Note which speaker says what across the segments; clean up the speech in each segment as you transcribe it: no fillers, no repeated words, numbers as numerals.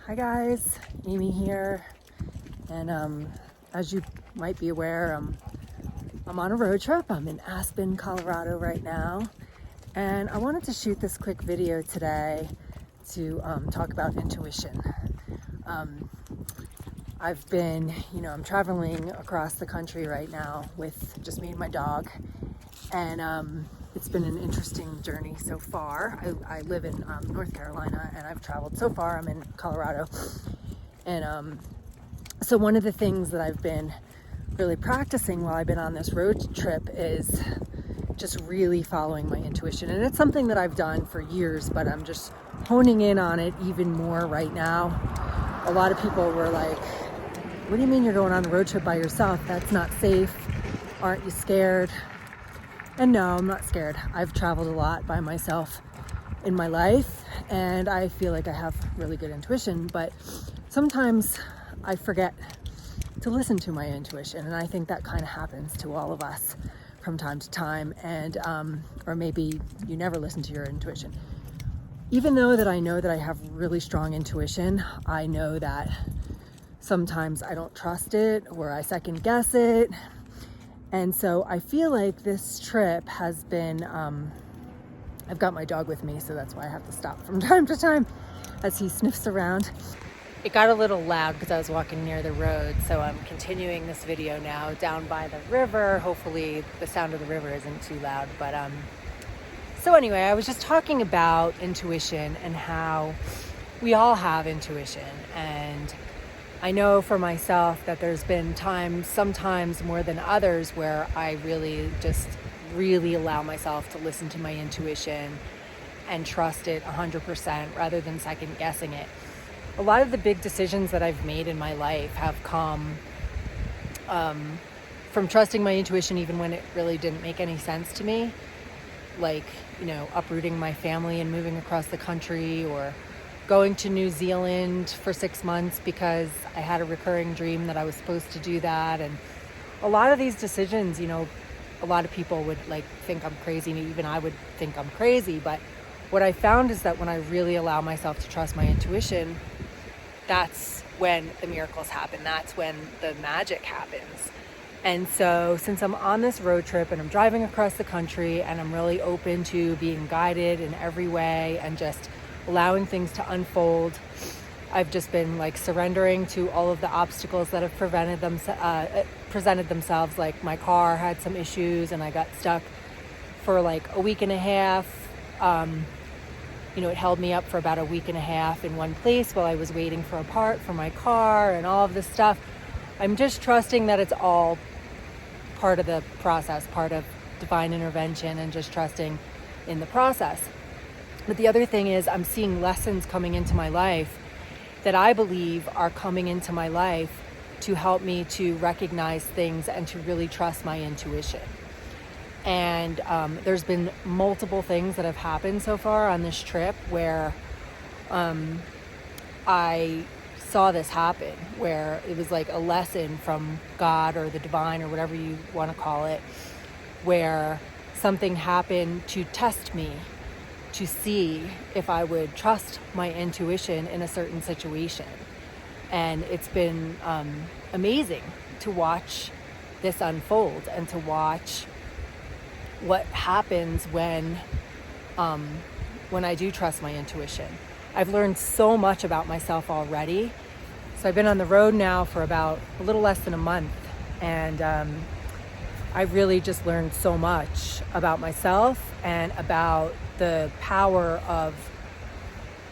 Speaker 1: Hi guys, Amy here, and as you might be aware, I'm on a road trip. I'm in Aspen, Colorado right now, and I wanted to shoot this quick video today to talk about intuition. I've been, I'm traveling across the country right now with just me and my dog, and it's been an interesting journey so far. I live in North Carolina, and I've traveled so far. I'm in Colorado, and so one of the things that I've been really practicing while I've been on this road trip is just really following my intuition. And it's something that I've done for years, but I'm just honing in on it even more right now. A lot of people were like, what do you mean you're going on a road trip by yourself? That's not safe. Aren't you scared? And no, I'm not scared. I've traveled a lot by myself in my life, and I feel like I have really good intuition, but sometimes I forget to listen to my intuition, and I think that kind of happens to all of us from time to time, and or maybe you never listen to your intuition. Even though that I know that I have really strong intuition, I know that sometimes I don't trust it, or I second guess it. And so I feel like this trip has been, I've got my dog with me, so that's why I have to stop from time to time as he sniffs around. It got a little loud because I was walking near the road, so I'm continuing this video now down by the river. Hopefully the sound of the river isn't too loud, but so anyway, I was just talking about intuition and how we all have intuition, and I know for myself that there's been times, sometimes more than others, where I really allow myself to listen to my intuition and trust it 100% rather than second guessing it. A lot of the big decisions that I've made in my life have come from trusting my intuition even when it really didn't make any sense to me. Like, uprooting my family and moving across the country, or going to New Zealand for 6 months because I had a recurring dream that I was supposed to do that. And a lot of these decisions, a lot of people would think I'm crazy, and even I would think I'm crazy. But what I found is that when I really allow myself to trust my intuition, that's when the miracles happen. That's when the magic happens. And so since I'm on this road trip and I'm driving across the country, and I'm really open to being guided in every way and just allowing things to unfold, I've just been surrendering to all of the obstacles that have presented themselves. Like, my car had some issues and I got stuck for a week and a half. It held me up for about a week and a half in one place while I was waiting for a part for my car and all of this stuff. I'm just trusting that it's all part of the process, part of divine intervention, and just trusting in the process. But the other thing is, I'm seeing lessons coming into my life that I believe are coming into my life to help me to recognize things and to really trust my intuition. And there's been multiple things that have happened so far on this trip where I saw this happen, where it was like a lesson from God or the divine or whatever you want to call it, where something happened to test me, to see if I would trust my intuition in a certain situation. And it's been amazing to watch this unfold and to watch what happens when I do trust my intuition. I've learned so much about myself already. So I've been on the road now for about a little less than a month, and I've really just learned so much about myself and about the power of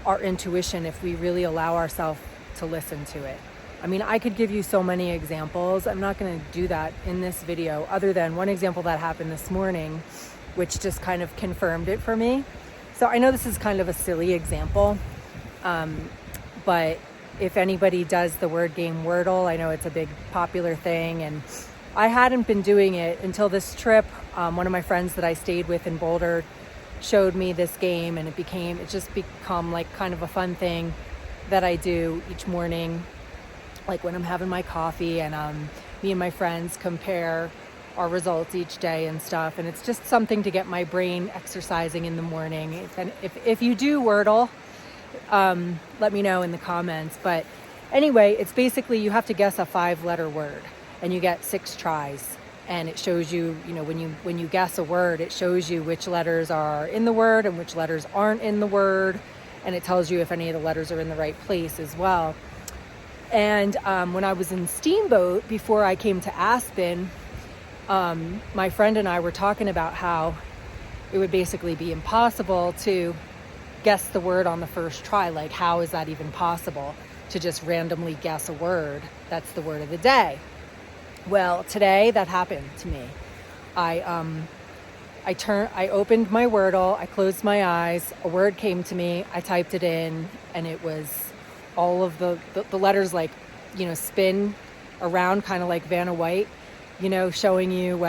Speaker 1: our intuition if we really allow ourselves to listen to it. I mean, I could give you so many examples. I'm not going to do that in this video, other than one example that happened this morning, which just kind of confirmed it for me. So I know this is kind of a silly example, but if anybody does the word game Wordle, I know it's a big popular thing, and I hadn't been doing it until this trip. One of my friends that I stayed with in Boulder showed me this game, and it's just become kind of a fun thing that I do each morning, when I'm having my coffee, and me and my friends compare our results each day and stuff. And it's just something to get my brain exercising in the morning. If you do Wordle, let me know in the comments. But anyway, it's basically you have to guess a 5-letter word, and you get 6 tries. And it shows you, when you guess a word, it shows you which letters are in the word and which letters aren't in the word. And it tells you if any of the letters are in the right place as well. And when I was in Steamboat, before I came to Aspen, my friend and I were talking about how it would basically be impossible to guess the word on the first try. Like, how is that even possible to just randomly guess a word that's the word of the day? Well, today that happened to me. I opened my Wordle, I closed my eyes, a word came to me, I typed it in, and it was all of the letters spin around, kind of like Vanna White, showing you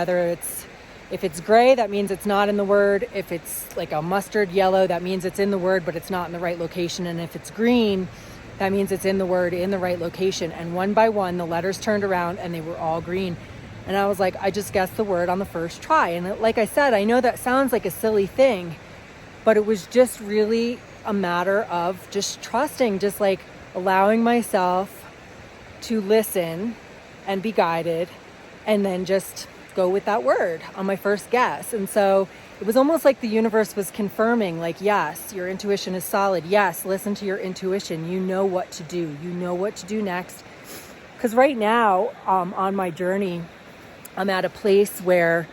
Speaker 1: if it's gray, that means it's not in the word. If it's like a mustard yellow, that means it's in the word, but it's not in the right location. And if it's green, that means it's in the word in the right location. And one by one, the letters turned around and they were all green. And I was like, I just guessed the word on the first try. And like I said, I know that sounds like a silly thing, but it was just really a matter of just trusting, just like allowing myself to listen and be guided, and then just go with that word on my first guess. And so it was almost like the universe was confirming, like, yes, your intuition is solid. Yes, listen to your intuition. You know what to do. You know what to do next. Because right now, on my journey, I'm at a place where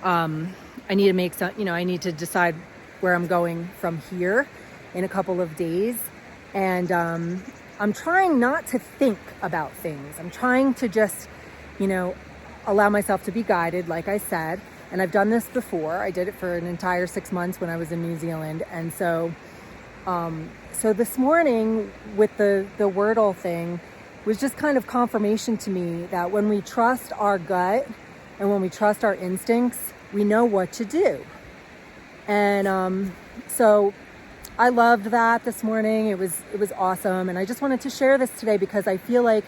Speaker 1: I need to make some, I need to decide where I'm going from here in a couple of days. And I'm trying not to think about things. I'm trying to just, allow myself to be guided, like I said. And I've done this before. I did it for an entire 6 months when I was in New Zealand. And so this morning with the Wordle thing was just kind of confirmation to me that when we trust our gut and when we trust our instincts, we know what to do. And so I loved that this morning. It was awesome. And I just wanted to share this today because I feel like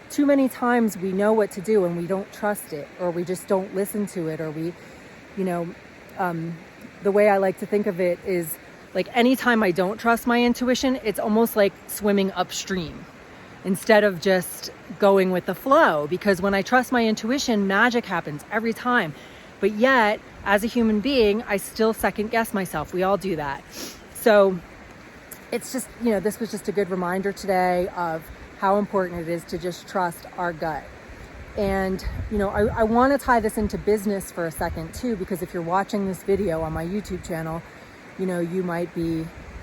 Speaker 1: too many times we know what to do and we don't trust it, or we just don't listen to it, or we, the way I like to think of it is like anytime I don't trust my intuition, it's almost like swimming upstream instead of just going with the flow. Because when I trust my intuition, magic happens every time. But yet, as a human being, I still second guess myself. We all do that. So it's just, this was just a good reminder today of how important it is to just trust our gut. And, I want to tie this into business for a second too, because if you're watching this video on my YouTube channel, you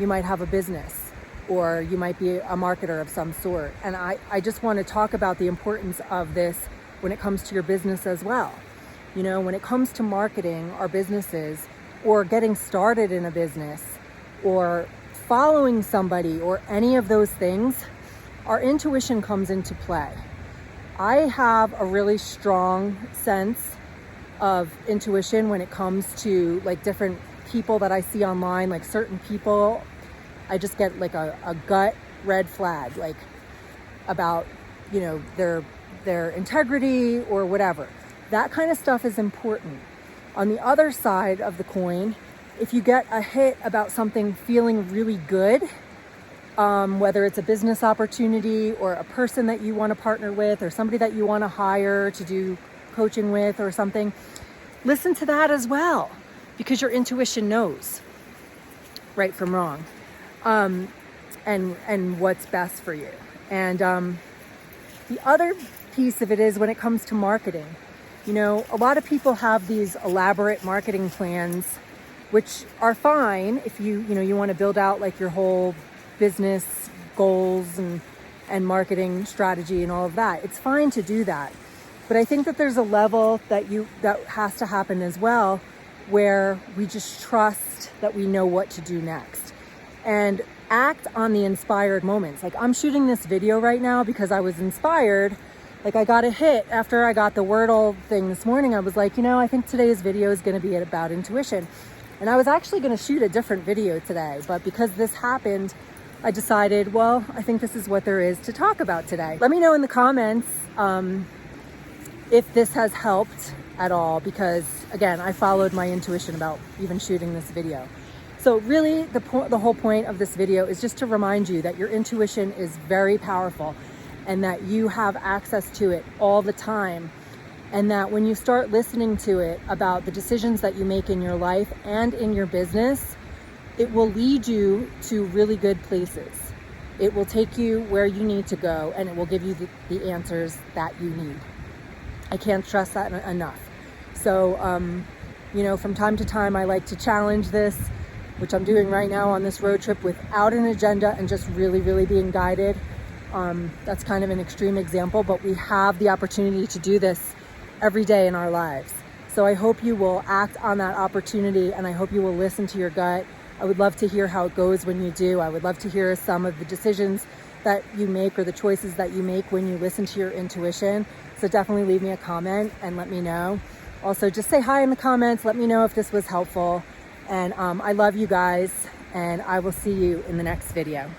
Speaker 1: might have a business, or you might be a marketer of some sort. And I just want to talk about the importance of this when it comes to your business as well. When it comes to marketing our businesses, or getting started in a business, or following somebody, or any of those things, our intuition comes into play. I have a really strong sense of intuition when it comes to like different people that I see online, like certain people. I just get like a gut red flag, like about, their integrity or whatever. That kind of stuff is important. On the other side of the coin, if you get a hit about something feeling really good, whether it's a business opportunity or a person that you want to partner with, or somebody that you want to hire to do coaching with or something, listen to that as well, because your intuition knows right from wrong, and what's best for you. And the other piece of it is when it comes to marketing, a lot of people have these elaborate marketing plans, which are fine if you want to build out like your whole business goals and marketing strategy and all of that. It's fine to do that. But I think that there's a level that has to happen as well, where we just trust that we know what to do next and act on the inspired moments. Like, I'm shooting this video right now because I was inspired. Like, I got a hit after I got the Wordle thing this morning. I was like, I think today's video is going to be about intuition. And I was actually going to shoot a different video today, but because this happened, I decided, well, I think this is what there is to talk about today. Let me know in the comments if this has helped at all, because again, I followed my intuition about even shooting this video. So really the whole point of this video is just to remind you that your intuition is very powerful and that you have access to it all the time. And that when you start listening to it about the decisions that you make in your life and in your business, it will lead you to really good places. It will take you where you need to go, and it will give you the answers that you need. I can't stress that enough. So, you know, from time to time, I like to challenge this, which I'm doing right now on this road trip without an agenda and just really, really being guided. That's kind of an extreme example, but we have the opportunity to do this every day in our lives. So I hope you will act on that opportunity, and I hope you will listen to your gut. I would love to hear how it goes when you do. I would love to hear some of the decisions that you make or the choices that you make when you listen to your intuition. So definitely leave me a comment and let me know. Also, just say hi in the comments. Let me know if this was helpful. And I love you guys, and I will see you in the next video.